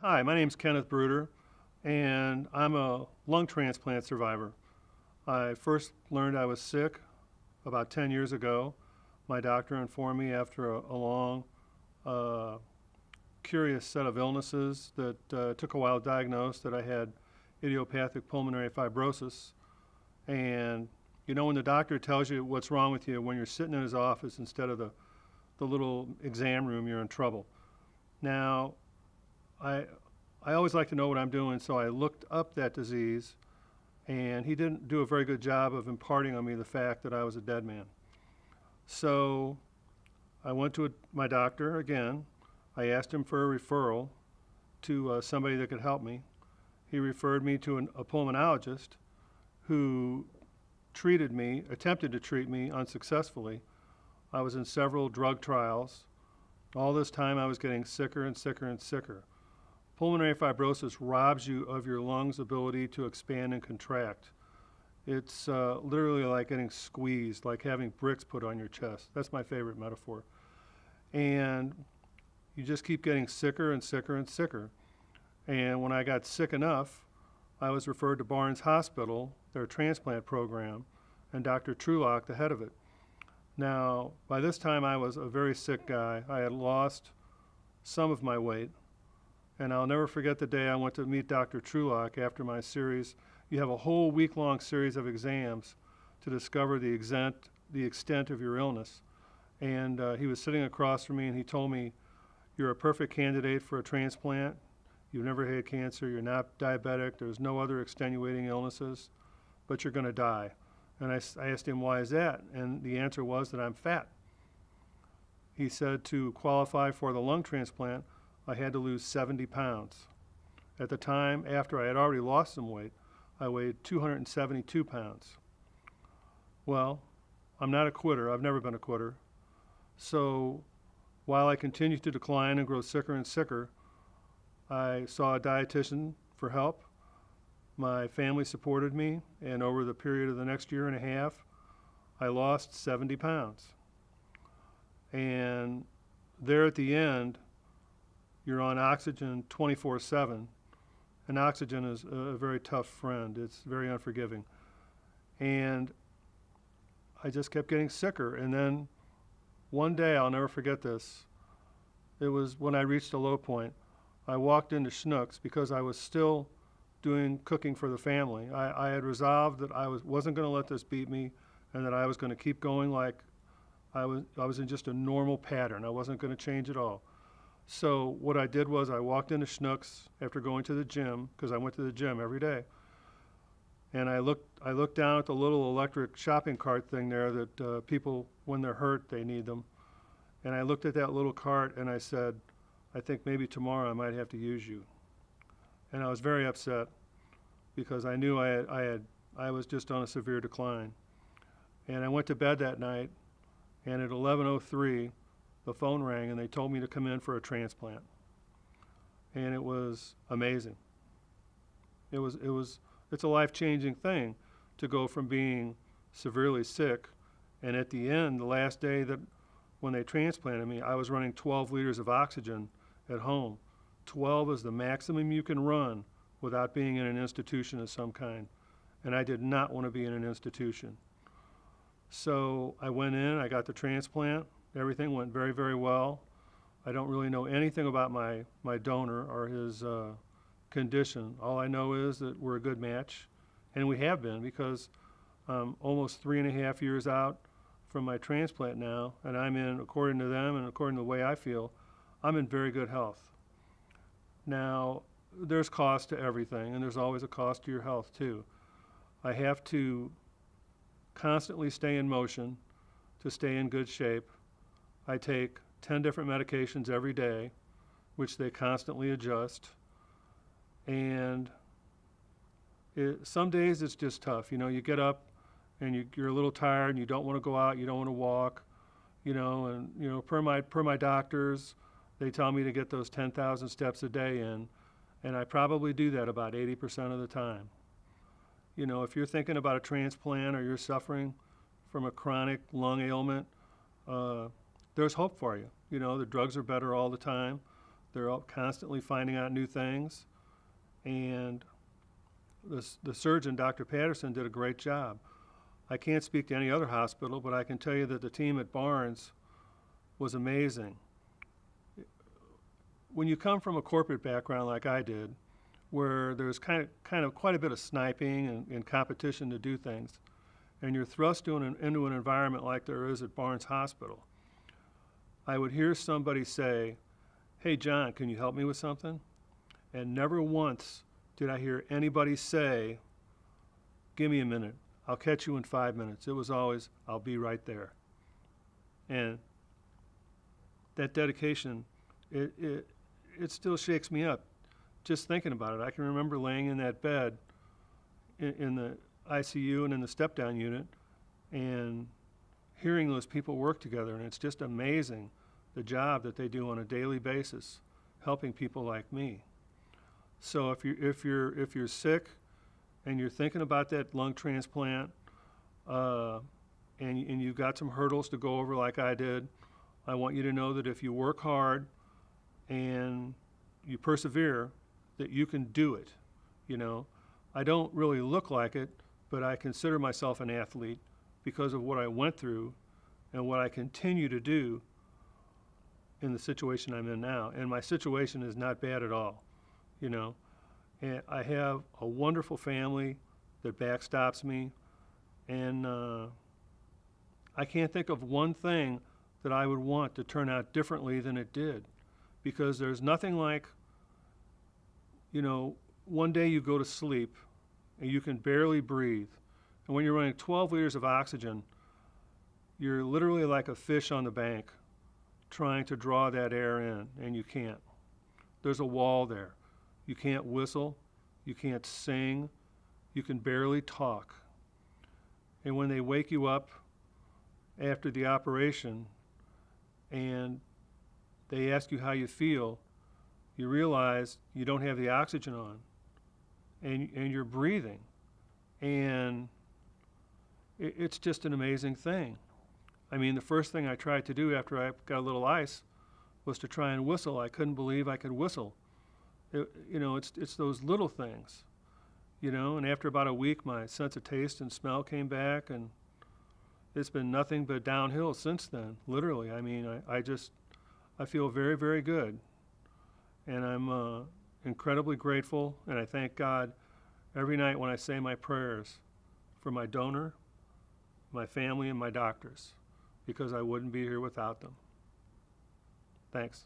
Hi, my name's Kenneth Bruder, and I'm a lung transplant survivor. I first learned I was sick about 10 years ago. My doctor informed me after a long, uh, curious set of illnesses that took a while to diagnose that I had idiopathic pulmonary fibrosis. And you know, when the doctor tells you what's wrong with you, when you're sitting in his office instead of the little exam room, you're in trouble. Now, I, I always like to know what I'm doing, so I looked up that disease, and he didn't do a very good job of imparting on me the fact that I was a dead man. So I went to my doctor again. I asked him for a referral to somebody that could help me. He referred me to a pulmonologist who treated me, attempted to treat me unsuccessfully. I was in several drug trials. All this time I was getting sicker and sicker and sicker. Pulmonary fibrosis robs you of your lungs' ability to expand and contract. It's literally like getting squeezed, like having bricks put on your chest. That's my favorite metaphor. And you just keep getting sicker and sicker and sicker. And when I got sick enough, I was referred to Barnes Hospital, their transplant program, and Dr. Trulock, the head of it. Now, by this time, I was a very sick guy. I had lost some of my weight. And I'll never forget the day I went to meet Dr. Trulock after my series. You have a whole week-long series of exams to discover the extent of your illness. And he was sitting across from me, and he told me, "You're a perfect candidate for a transplant. You've never had cancer. You're not diabetic. There's no other extenuating illnesses, but you're going to die." And I asked him, "Why is that?" And the answer was that I'm fat. He said to qualify for the lung transplant, I had to lose 70 pounds. At the time, after I had already lost some weight, I weighed 272 pounds. Well, I'm not a quitter. I've never been a quitter. So while I continued to decline and grow sicker and sicker, I saw a dietitian for help. My family supported me, and over the period of the next year and a half, I lost 70 pounds. And there at the end, you're on oxygen 24/7, and oxygen is a very tough friend. It's very unforgiving. And I just kept getting sicker. And then one day, I'll never forget this, it was when I reached a low point. I walked into Schnucks because I was still doing cooking for the family. I had resolved that I wasn't going to let this beat me, and that I was going to keep going like I was in just a normal pattern. I wasn't going to change at all. So what I did was I walked into Schnucks after going to the gym, because I went to the gym every day, and I looked down at the little electric shopping cart thing there that people, when they're hurt, they need them. And I looked at that little cart and I said, "I think maybe tomorrow I might have to use you." And I was very upset because I knew I was just on a severe decline. And I went to bed that night, and at 11:03, the phone rang and they told me to come in for a transplant. And it was amazing. It's a life-changing thing to go from being severely sick, and at the end, the last day that when they transplanted me, I was running 12 liters of oxygen at home. 12 is the maximum you can run without being in an institution of some kind. And I did not want to be in an institution. So I went in, I got the transplant. Everything went very, very well. I don't really know anything about my donor or his condition. All I know is that we're a good match, and we have been, because almost 3.5 years out from my transplant now, and I'm in, according to them and according to the way I feel, I'm in very good health. Now, there's cost to everything, and there's always a cost to your health too. I have to constantly stay in motion to stay in good shape. I take 10 different medications every day, which they constantly adjust. And some days it's just tough. You know, you get up and you're a little tired and you don't want to go out, you don't want to walk, and per my doctors, they tell me to get those 10,000 steps a day in, and I probably do that about 80% of the time. You know, if you're thinking about a transplant or you're suffering from a chronic lung ailment, there's hope for you. You know, the drugs are better all the time. They're all constantly finding out new things. And the surgeon, Dr. Patterson, did a great job. I can't speak to any other hospital, but I can tell you that the team at Barnes was amazing. When you come from a corporate background like I did, where there's kind of quite a bit of sniping and competition to do things, and you're thrust into an environment like there is at Barnes Hospital, I would hear somebody say, "Hey, John, can you help me with something?" And never once did I hear anybody say, "Give me a minute. I'll catch you in 5 minutes." It was always, "I'll be right there." And that dedication, it still shakes me up just thinking about it. I can remember laying in that bed in the ICU and in the step-down unit and hearing those people work together, and it's just amazing the job that they do on a daily basis, helping people like me. So if you're sick and you're thinking about that lung transplant, and you've got some hurdles to go over like I did, I want you to know that if you work hard and you persevere, that you can do it. You know, I don't really look like it, but I consider myself an athlete because of what I went through and what I continue to do in the situation I'm in now. And my situation is not bad at all, you know. And I have a wonderful family that backstops me, and I can't think of one thing that I would want to turn out differently than it did, because there's nothing like, you know, one day you go to sleep and you can barely breathe, and when you're running 12 liters of oxygen, you're literally like a fish on the bank trying to draw that air in, and you can't. There's a wall there. You can't whistle, you can't sing, you can barely talk. And when they wake you up after the operation and they ask you how you feel, you realize you don't have the oxygen on, and you're breathing. And it's just an amazing thing. I mean, the first thing I tried to do after I got a little ice was to try and whistle. I couldn't believe I could whistle. You know, it's those little things, you know, and after about a week, my sense of taste and smell came back, and it's been nothing but downhill since then, literally. I mean, I feel very, very good, and I'm incredibly grateful, and I thank God every night when I say my prayers for my donor, my family, and my doctors, because I wouldn't be here without them. Thanks.